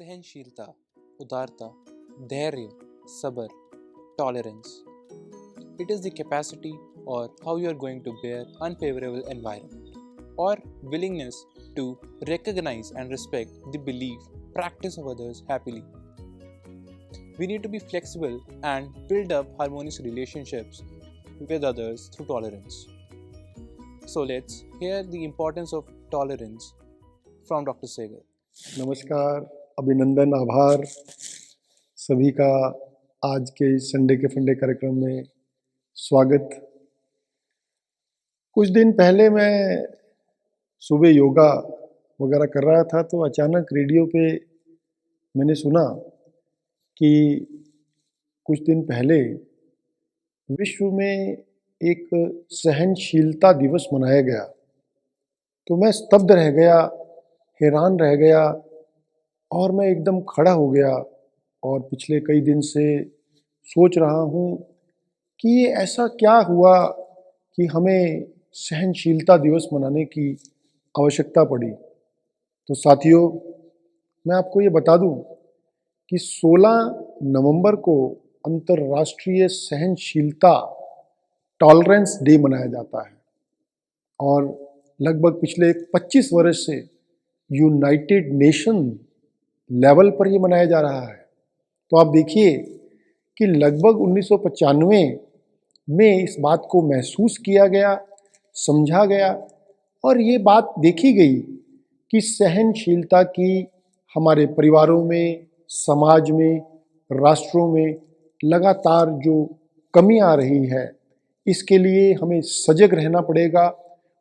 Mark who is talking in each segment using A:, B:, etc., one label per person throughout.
A: सहनशीलता, उदारता, धैर्य, सब्र, tolerance. It is the capacity or how you are going to bear unfavorable environment or willingness to recognize and respect the belief, practice of others happily. We need to be flexible and build up harmonious relationships with others through tolerance. So let's hear the importance of tolerance from Dr. Segar.
B: नमस्कार, अभिनंदन, आभार सभी का आज के Sunday के फंडे कार्यक्रम में स्वागत। कुछ दिन पहले मैं सुबह योगा वगैरह कर रहा था तो अचानक रेडियो पे मैंने सुना कि कुछ दिन पहले विश्व में एक सहनशीलता दिवस मनाया गया। तो मैं स्तब्ध रह गया, हैरान रह गया और मैं एकदम खड़ा हो गया और पिछले कई दिन से सोच रहा हूँ कि ये ऐसा क्या हुआ कि हमें सहनशीलता दिवस मनाने की आवश्यकता पड़ी। तो साथियों, मैं आपको ये बता दूँ कि 16 नवंबर को अंतर्राष्ट्रीय सहनशीलता टॉलरेंस डे मनाया जाता है और लगभग पिछले 25 वर्ष से यूनाइटेड नेशन लेवल पर ये मनाया जा रहा है। तो आप देखिए कि लगभग 1995 में इस बात को महसूस किया गया, समझा गया और ये बात देखी गई कि सहनशीलता की हमारे परिवारों में, समाज में, राष्ट्रों में लगातार जो कमी आ रही है, इसके लिए हमें सजग रहना पड़ेगा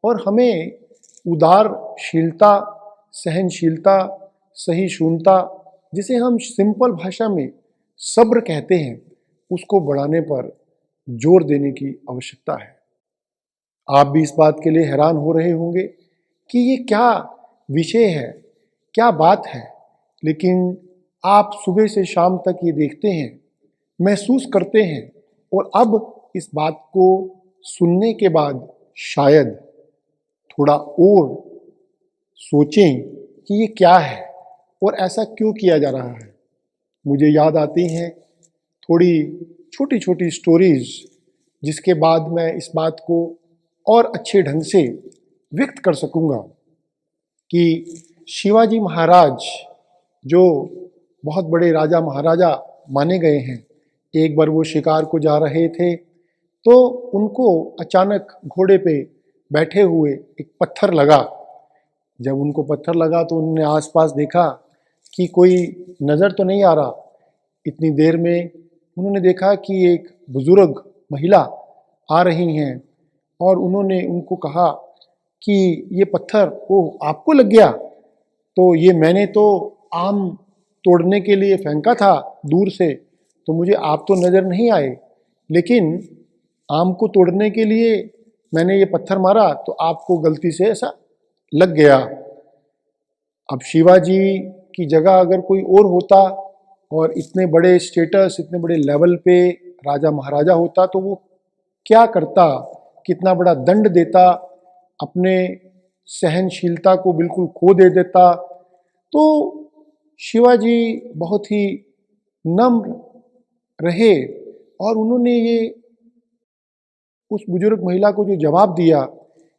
B: और हमें उदारशीलता, सहनशीलता, सहिष्णुता, जिसे हम सिंपल भाषा में सब्र कहते हैं, उसको बढ़ाने पर जोर देने की आवश्यकता है। आप भी इस बात के लिए हैरान हो रहे होंगे कि ये क्या विषय है, क्या बात है, लेकिन आप सुबह से शाम तक ये देखते हैं, महसूस करते हैं और अब इस बात को सुनने के बाद शायद थोड़ा और सोचें कि ये क्या है और ऐसा क्यों किया जा रहा है। मुझे याद आती हैं थोड़ी छोटी छोटी स्टोरीज, जिसके बाद मैं इस बात को और अच्छे ढंग से व्यक्त कर सकूंगा कि शिवाजी महाराज जो बहुत बड़े राजा महाराजा माने गए हैं, एक बार वो शिकार को जा रहे थे तो उनको अचानक घोड़े पे बैठे हुए एक पत्थर लगा। जब उनको पत्थर लगा तो उन्होंने आसपास देखा कि कोई नज़र तो नहीं आ रहा। इतनी देर में उन्होंने देखा कि एक बुजुर्ग महिला आ रही हैं और उन्होंने उनको कहा कि ये पत्थर ओह आपको लग गया, तो ये मैंने तो आम तोड़ने के लिए फेंका था दूर से, तो मुझे आप तो नज़र नहीं आए, लेकिन आम को तोड़ने के लिए मैंने ये पत्थर मारा तो आपको गलती से ऐसा लग गया। अब शिवाजी की जगह अगर कोई और होता और इतने बड़े स्टेटस, इतने बड़े लेवल पे राजा महाराजा होता तो वो क्या करता, कितना बड़ा दंड देता, अपने सहनशीलता को बिल्कुल खो दे देता। तो शिवाजी बहुत ही नम्र रहे और उन्होंने ये उस बुजुर्ग महिला को जो जवाब दिया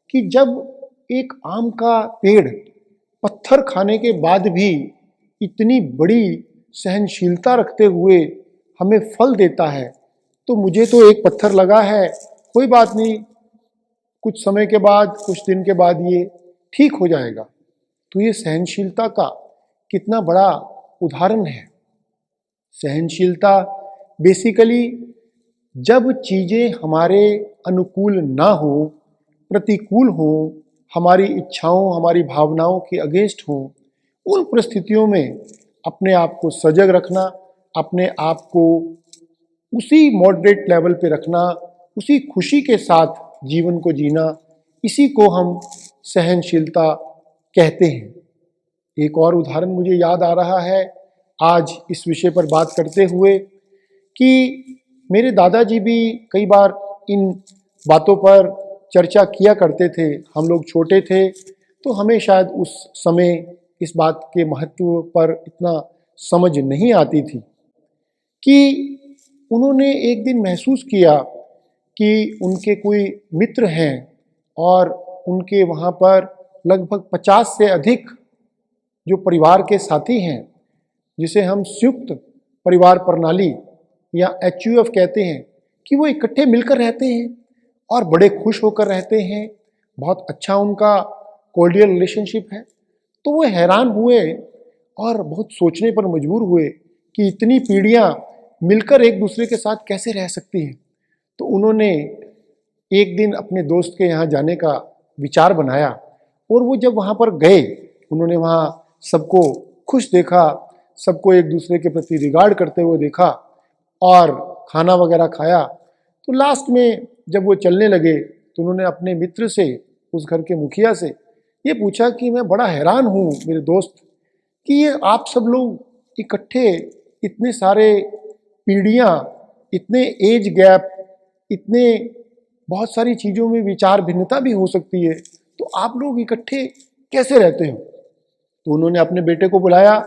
B: कि जब एक आम का पेड़ पत्थर खाने के बाद भी इतनी बड़ी सहनशीलता रखते हुए हमें फल देता है, तो मुझे तो एक पत्थर लगा है, कोई बात नहीं, कुछ समय के बाद, कुछ दिन के बाद ये ठीक हो जाएगा। तो ये सहनशीलता का कितना बड़ा उदाहरण है। सहनशीलता बेसिकली जब चीज़ें हमारे अनुकूल ना हो, प्रतिकूल हो, हमारी इच्छाओं, हमारी भावनाओं के अगेंस्ट हो, उन परिस्थितियों में अपने आप को सजग रखना, अपने आप को उसी मॉडरेट लेवल पे रखना, उसी खुशी के साथ जीवन को जीना, इसी को हम सहनशीलता कहते हैं। एक और उदाहरण मुझे याद आ रहा है आज इस विषय पर बात करते हुए कि मेरे दादाजी भी कई बार इन बातों पर चर्चा किया करते थे। हम लोग छोटे थे तो हमें शायद उस समय इस बात के महत्व पर इतना समझ नहीं आती थी कि उन्होंने एक दिन महसूस किया कि उनके कोई मित्र हैं और उनके वहाँ पर लगभग 50 से अधिक जो परिवार के साथी हैं, जिसे हम संयुक्त परिवार प्रणाली या HUF कहते हैं, कि वो इकट्ठे मिलकर रहते हैं और बड़े खुश होकर रहते हैं। बहुत अच्छा उनका कोर्डियल रिलेशनशिप है। तो वो हैरान हुए और बहुत सोचने पर मजबूर हुए कि इतनी पीढ़ियां मिलकर एक दूसरे के साथ कैसे रह सकती हैं। तो उन्होंने एक दिन अपने दोस्त के यहाँ जाने का विचार बनाया और वो जब वहाँ पर गए, उन्होंने वहाँ सबको खुश देखा, सबको एक दूसरे के प्रति रिगार्ड करते हुए देखा और खाना वगैरह खाया। तो लास्ट में जब वो चलने लगे तो उन्होंने अपने मित्र से, उस घर के मुखिया से ये पूछा कि मैं बड़ा हैरान हूँ मेरे दोस्त कि ये आप सब लोग इकट्ठे, इतने सारे पीढ़ियाँ, इतने एज गैप, इतने बहुत सारी चीज़ों में विचार भिन्नता भी हो सकती है, तो आप लोग इकट्ठे कैसे रहते हो। तो उन्होंने अपने बेटे को बुलाया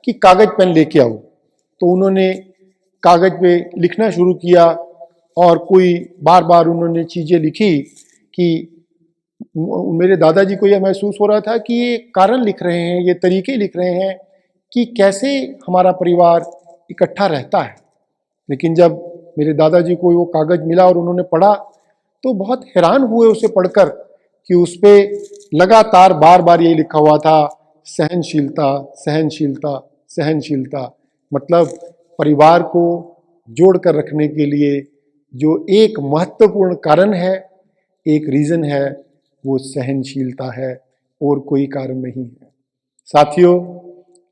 B: कि कागज पेन लेके आओ। तो उन्होंने कागज पे लिखना शुरू किया और कोई बार बार उन्होंने चीज़ें लिखी कि मेरे दादाजी को यह महसूस हो रहा था कि ये कारण लिख रहे हैं, ये तरीके लिख रहे हैं कि कैसे हमारा परिवार इकट्ठा रहता है। लेकिन जब मेरे दादाजी को वो कागज मिला और उन्होंने पढ़ा तो बहुत हैरान हुए उसे पढ़कर कि उस पर लगातार बार बार ये लिखा हुआ था, सहनशीलता, सहनशीलता, सहनशीलता। मतलब परिवार को जोड़कर रखने के लिए जो एक महत्वपूर्ण कारण है, एक रीज़न है, वो सहनशीलता है और कोई कारण नहीं है। साथियों,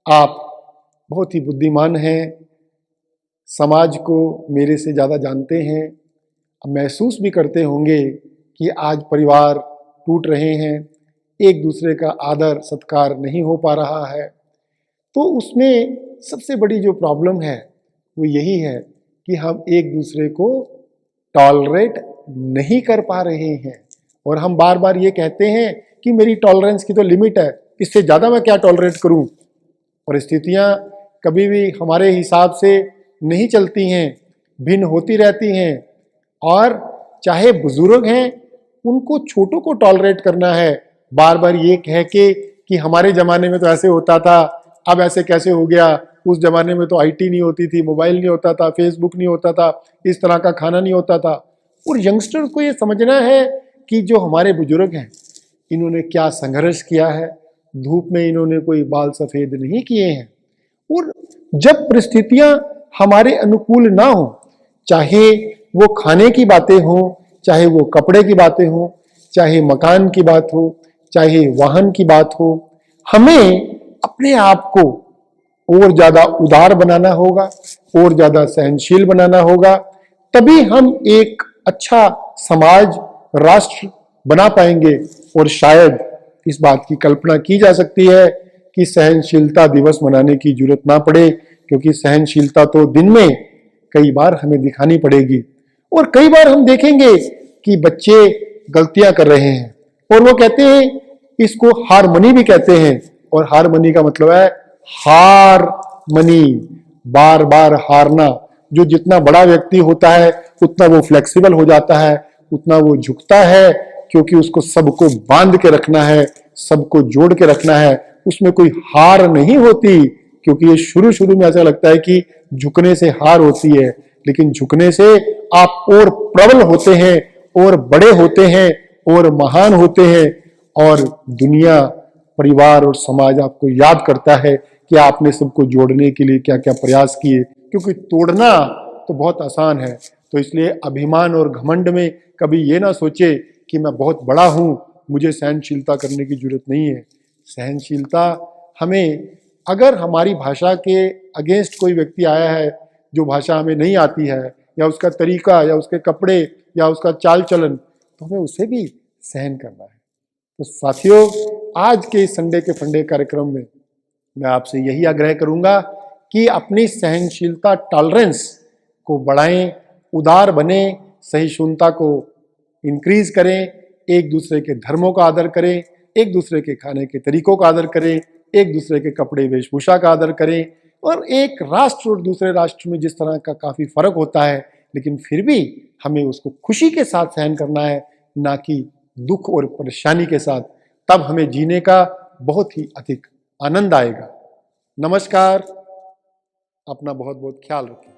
B: आप बहुत ही बुद्धिमान हैं, समाज को मेरे से ज़्यादा जानते हैं, महसूस भी करते होंगे कि आज परिवार टूट रहे हैं, एक दूसरे का आदर सत्कार नहीं हो पा रहा है। तो उसमें सबसे बड़ी जो प्रॉब्लम है वो यही है कि हम एक दूसरे को टॉलरेट नहीं कर पा रहे हैं। और हम बार बार ये कहते हैं कि मेरी टॉलरेंस की तो लिमिट है, इससे ज़्यादा मैं क्या टॉलरेट करूं। परिस्थितियां कभी भी हमारे हिसाब से नहीं चलती हैं, भिन्न होती रहती हैं। और चाहे बुजुर्ग हैं, उनको छोटों को टॉलरेट करना है, बार बार ये कह के कि हमारे ज़माने में तो ऐसे होता था, अब ऐसे कैसे हो गया, उस ज़माने में तो IT नहीं होती थी, मोबाइल नहीं होता था, फेसबुक नहीं होता था, इस तरह का खाना नहीं होता था। और यंगस्टर को ये समझना है कि जो हमारे बुजुर्ग हैं, इन्होंने क्या संघर्ष किया है, धूप में इन्होंने कोई बाल सफ़ेद नहीं किए हैं। और जब परिस्थितियां हमारे अनुकूल ना हो, चाहे वो खाने की बातें हों, चाहे वो कपड़े की बातें हों, चाहे मकान की बात हो, चाहे वाहन की बात हो, हमें अपने आप को और ज़्यादा उदार बनाना होगा, और ज़्यादा सहनशील बनाना होगा। तभी हम एक अच्छा समाज, राष्ट्र बना पाएंगे। और शायद इस बात की कल्पना की जा सकती है कि सहनशीलता दिवस मनाने की जरूरत ना पड़े, क्योंकि सहनशीलता तो दिन में कई बार हमें दिखानी पड़ेगी। और कई बार हम देखेंगे कि बच्चे गलतियां कर रहे हैं और वो कहते हैं, इसको हारमनी भी कहते हैं। और हारमनी का मतलब है हार मनी, बार बार हारना। जो जितना बड़ा व्यक्ति होता है उतना वो फ्लेक्सिबल हो जाता है, उतना वो झुकता है, क्योंकि उसको सबको बांध के रखना है, सबको जोड़ के रखना है। उसमें कोई हार नहीं होती, क्योंकि ये शुरू शुरू में ऐसा लगता है कि झुकने से हार होती है, लेकिन झुकने से आप और प्रबल होते हैं, और बड़े होते हैं, और महान होते हैं। और दुनिया, परिवार और समाज आपको याद करता है कि आपने सबको जोड़ने के लिए क्या क्या प्रयास किए। क्योंकि तोड़ना तो बहुत आसान है। तो इसलिए अभिमान और घमंड में कभी ये ना सोचे कि मैं बहुत बड़ा हूँ, मुझे सहनशीलता करने की जरूरत नहीं है। सहनशीलता हमें, अगर हमारी भाषा के अगेंस्ट कोई व्यक्ति आया है, जो भाषा हमें नहीं आती है, या उसका तरीका, या उसके कपड़े, या उसका चाल चलन, तो हमें उसे भी सहन करना है। तो साथियों, आज के इस संडे के फंडे कार्यक्रम में मैं आपसे यही आग्रह करूंगा कि अपनी सहनशीलता, टॉलरेंस को बढ़ाएं, उदार बने, सहिष्णुता को इंक्रीज करें, एक दूसरे के धर्मों का आदर करें, एक दूसरे के खाने के तरीकों का आदर करें, एक दूसरे के कपड़े वेशभूषा का आदर करें, और एक राष्ट्र और दूसरे राष्ट्र में जिस तरह का काफ़ी फर्क होता है, लेकिन फिर भी हमें उसको खुशी के साथ सहन करना है, ना कि दुख और परेशानी के साथ। तब हमें जीने का बहुत ही अधिक आनंद आएगा। नमस्कार, अपना बहुत बहुत ख्याल रखें।